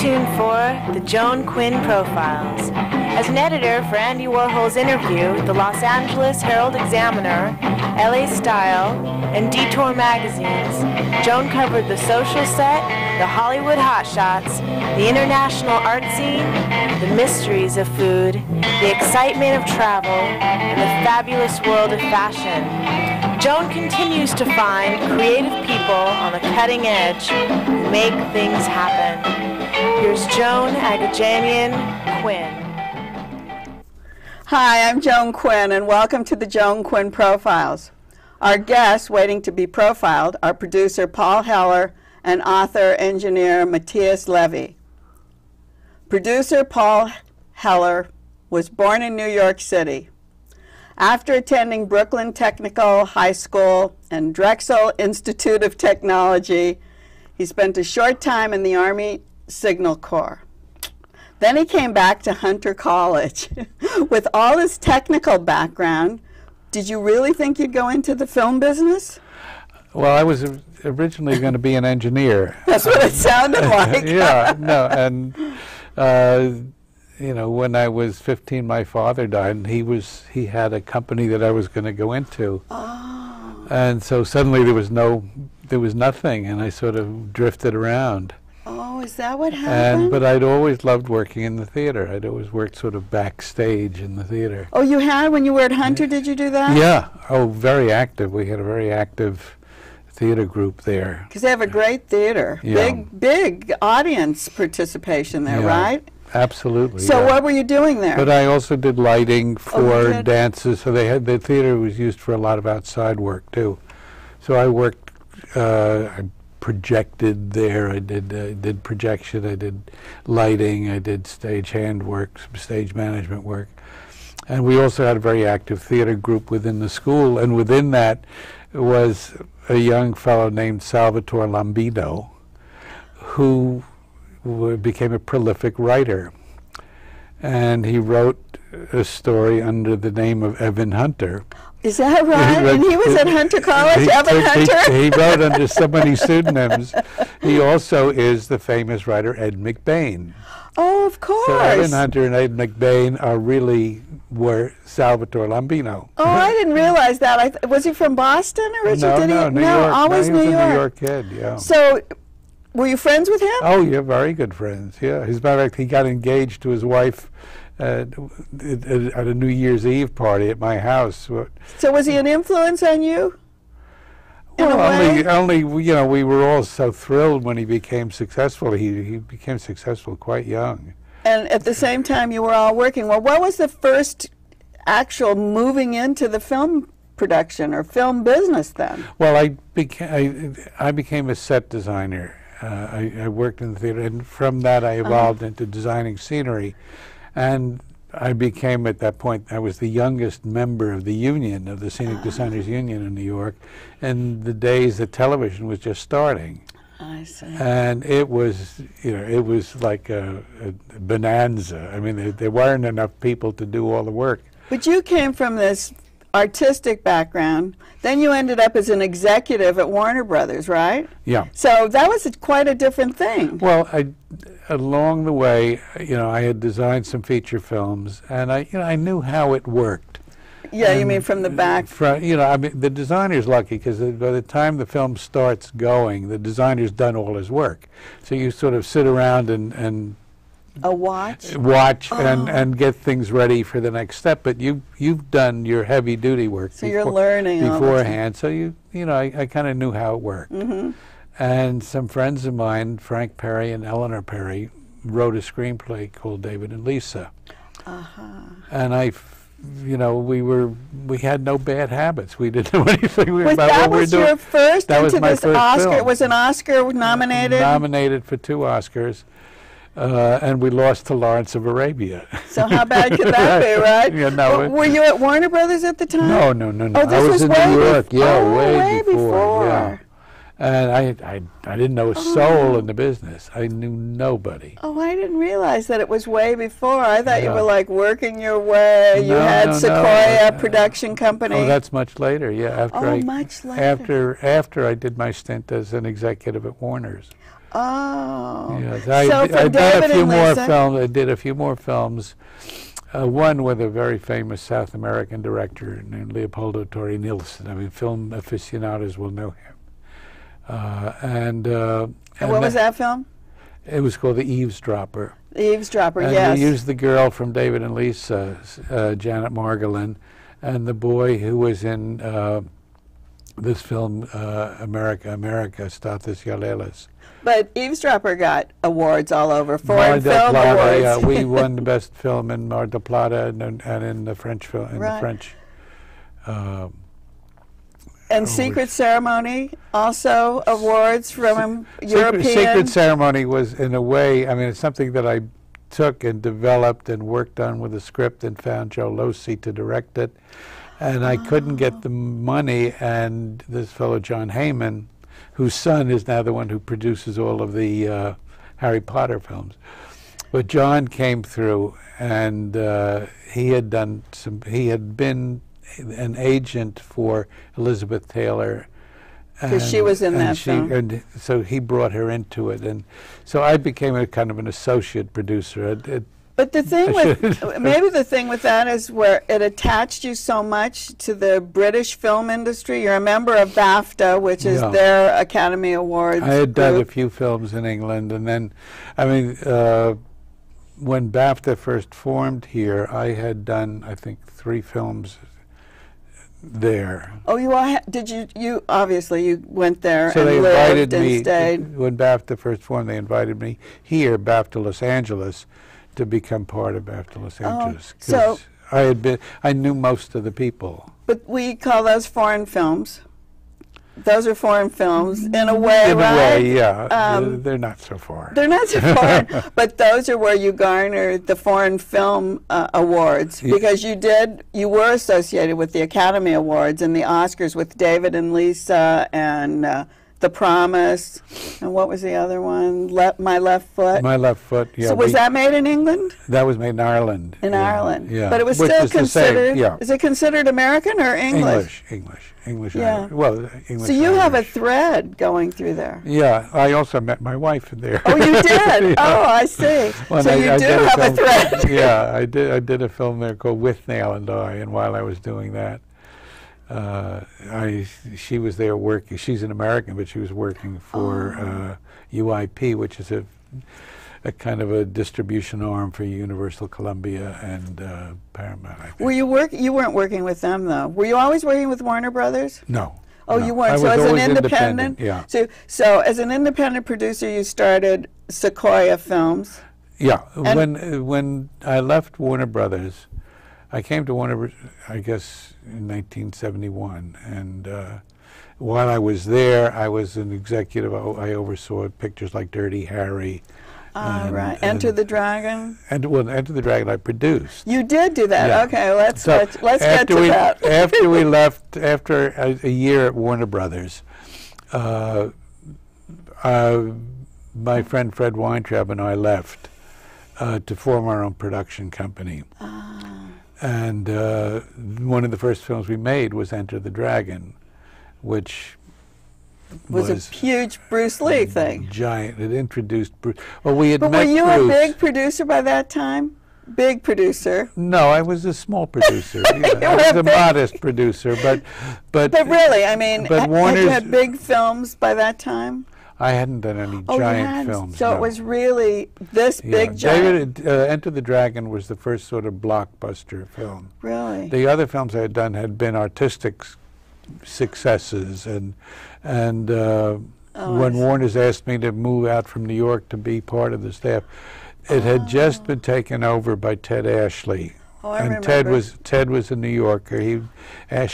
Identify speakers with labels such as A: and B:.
A: tuned for the Joan Quinn Profiles. As an editor for Andy Warhol's Interview, the Los Angeles Herald-Examiner, LA Style, and Detour magazines, Joan covered the social set, the Hollywood hotshots, the international art scene, the mysteries of food, the excitement of travel, and the fabulous world of fashion. Joan continues to find creative people on the cutting edge who make things happen. Here's Joan Agajanian Quinn.
B: Hi, I'm Joan Quinn, and welcome to the Joan Quinn Profiles. Our guests waiting to be profiled are producer Paul Heller and author-engineer Matthias Levy. Producer Paul Heller was born in New York City. After attending Brooklyn Technical High School and Drexel Institute of Technology, he spent a short time in the Army Signal Corps. Then he came back to Hunter College. With all his technical background, did you really think you'd go into the film business?
C: Well, I was originally going to be an engineer.
B: That's what it sounded like.
C: Yeah, no, and you know, when I was 15, my father died, and he had a company that I was going to go into.
B: Oh.
C: And so suddenly there was nothing, and I sort of drifted around.
B: Oh, is that what happened?
C: But I'd always loved working in the theater. I'd always worked sort of backstage in the theater.
B: Oh, you had when you were at Hunter? Did you do that?
C: Yeah. Oh, very active. We had a very active theater group there.
B: Because they have a great theater.
C: Yeah.
B: Big audience participation there,
C: Yeah.
B: right?
C: Absolutely.
B: So
C: yeah.
B: what were you doing there?
C: But I also did lighting for
B: did?
C: dances. So the theater was used for a lot of outside work too. So I worked, I projected there. I did projection. I did lighting. I did stage hand work, some stage management work, and we also had a very active theater group within the school. And within that was a young fellow named Salvatore Lambino, who became a prolific writer, and he wrote a story under the name of Evan Hunter.
B: Is that right? And he was at Hunter College, Evan Hunter?
C: He wrote under so many pseudonyms. He also is the famous writer Ed McBain.
B: Oh, of course.
C: So Evan Hunter and Ed McBain were Salvatore Lambino.
B: Oh, I didn't realize that. Was he from Boston originally?
C: No, New York.
B: Always
C: no, he was
B: New
C: a
B: York.
C: New York kid, yeah.
B: So, were you friends with him?
C: Oh, yeah, very good friends, yeah. As a matter of fact, he got engaged to his wife at a New Year's Eve party at my house.
B: So was he an influence on you?
C: Well, only you know, we were all so thrilled when he became successful. He became successful quite young.
B: And at the same time, you were all working. Well, what was the first actual moving into the film production or film business then?
C: Well, I became a set designer. I worked in the theater, and from that I evolved into designing scenery. And I became, at that point, I was the youngest member of the union, of the Scenic Designers Union in New York, in the days that television was just starting.
B: I see.
C: And it was, you know, it was like a bonanza. I mean, there weren't enough people to do all the work.
B: But you came from this artistic background. Then you ended up as an executive at Warner Brothers, right?
C: Yeah.
B: So that was quite a different thing.
C: Well, along the way, you know, I had designed some feature films, and I knew how it worked.
B: Yeah, you mean from the back?
C: You know, I mean, the designer's lucky because by the time the film starts going, the designer's done all his work. So you sort of sit around and
B: watch
C: and get things ready for the next step. But you've done your heavy duty work.
B: So you're learning
C: beforehand. So you know, I kind of knew how it worked.
B: Mm-hmm.
C: And some friends of mine, Frank Perry and Eleanor Perry, wrote a screenplay called David and Lisa. And you know, we had no bad habits. We didn't know anything about what we were doing.
B: Your first
C: that was
B: into
C: my
B: this
C: first
B: Oscar.
C: film.
B: It was an Oscar nominated.
C: Nominated for 2 Oscars, and we lost to Lawrence of Arabia.
B: So how bad could that be, right?
C: Yeah, no.
B: Were you at Warner Brothers at the time?
C: No.
B: Oh, this
C: I was in
B: way
C: New York. Yeah, way
B: before.
C: Yeah. And I didn't know a soul in the business. I knew nobody.
B: Oh, I didn't realize that it was way before. I thought you
C: Yeah.
B: were like working your way. You
C: No,
B: had
C: no,
B: Sequoia
C: no.
B: production company.
C: Oh, that's much later. Yeah,
B: Much later.
C: after I did my stint as an executive at Warner's.
B: Oh.
C: Yes,
B: So
C: I
B: from
C: did
B: David
C: a few
B: and
C: more
B: Lisa-
C: films. I did a few more films. One with a very famous South American director named Leopoldo Torre Nilsson. I mean, film aficionados will know him. And
B: what was that film?
C: It was called The Eavesdropper.
B: The Eavesdropper,
C: And
B: yes.
C: we used the girl from David and Lisa, Janet Margolin, and the boy who was in this film, America, Stathis Yalelis.
B: But Eavesdropper got awards all over,
C: Mar
B: foreign
C: del
B: film
C: Plata,
B: awards.
C: yeah, we won the best film in Mar del Plata and in the French film,
B: Right.
C: the French.
B: And Secret Ceremony, also awards from European.
C: Secret Ceremony was, in a way, I mean, it's something that I took and developed and worked on with a script and found Joe Losi to direct it. And I couldn't get the money, and this fellow John Heyman, whose son is now the one who produces all of the Harry Potter films. But John came through, and he had been an agent for Elizabeth Taylor.
B: Because she was in that film.
C: And so he brought her into it. And so I became a kind of an associate producer.
B: But the thing with, maybe the thing with that is where it attached you so much to the British film industry. You're a member of BAFTA, which is
C: Yeah.
B: their Academy Awards
C: I had done a
B: group.
C: few films in England, and then, I mean, when BAFTA first formed here, I had done, I think, 3 films there.
B: Oh, you all did you obviously you went there
C: So
B: and
C: they
B: lived
C: invited
B: and
C: me,
B: stayed.
C: when BAFTA first formed, they invited me here, BAFTA Los Angeles, to become part of BAFTA Los Angeles. 'Cause
B: so-
C: I knew most of the people.
B: But we call those foreign films. Those are foreign films in a way,
C: In
B: right?
C: a way, yeah. They're not so far.
B: They're not so foreign, but those are where you garnered the foreign film awards, because you were associated with the Academy Awards and the Oscars with David and Lisa and The Promise, and what was the other one? My Left Foot.
C: My Left Foot, yeah.
B: So was that made in England?
C: That was made in Ireland.
B: In
C: yeah,
B: Ireland,
C: yeah.
B: but it was
C: Which
B: still
C: is the same,
B: considered.
C: yeah.
B: Is it considered American or English?
C: English.
B: Yeah.
C: Irish. Well, English.
B: So you have a
C: Irish.
B: thread going through there.
C: Yeah, I also met my wife in there.
B: Oh, you did?
C: Yeah.
B: Oh, I see.
C: When
B: So you do
C: did
B: have a
C: film-
B: thread.
C: Yeah, I did a film there called With Nail and I, and while I was doing that, she was there working. She's an American, but she was working for UIP, which is a kind of a distribution arm for Universal Columbia and Paramount, I think.
B: Were you you weren't working with them though? Were you always working with Warner Brothers?
C: No.
B: Oh,
C: no.
B: you weren't.
C: I
B: So
C: was
B: as an
C: always
B: independent,
C: yeah.
B: So as an independent producer, you started Sequoia Films.
C: Yeah.
B: And
C: when I left Warner Brothers, I came to Warner, I guess, in 1971, and while I was there, I was an executive. I oversaw pictures like Dirty Harry.
B: Right. Enter the Dragon.
C: Enter the Dragon I produced.
B: You did do that.
C: Yeah.
B: Okay, let's
C: So
B: get
C: after
B: to that.
C: after we left, after a year at Warner Brothers, my friend Fred Weintraub and I left to form our own production company. And one of the first films we made was Enter the Dragon, which
B: was a huge Bruce Lee thing.
C: Giant. It introduced Bruce. Well, we had
B: But
C: met
B: were you
C: Bruce.
B: a big producer by that time? Big producer.
C: No, I was a small producer. Yeah,
B: You
C: I
B: were
C: was
B: a
C: a
B: big-
C: modest producer, but
B: But really, I mean,
C: but
B: had you
C: Warner's-
B: had big films by that time?
C: I hadn't done any
B: Oh, you
C: giant
B: hadn't.
C: films.
B: So
C: no.
B: it was really this
C: Yeah.
B: big giant.
C: David, Enter the Dragon was the first sort of blockbuster film.
B: Really?
C: The other films I had done had been artistic successes, and when Warner's asked me to move out from New York to be part of the staff, it had just been taken over by Ted Ashley.
B: Oh, I
C: and
B: remember.
C: Ted was a New Yorker. Ashley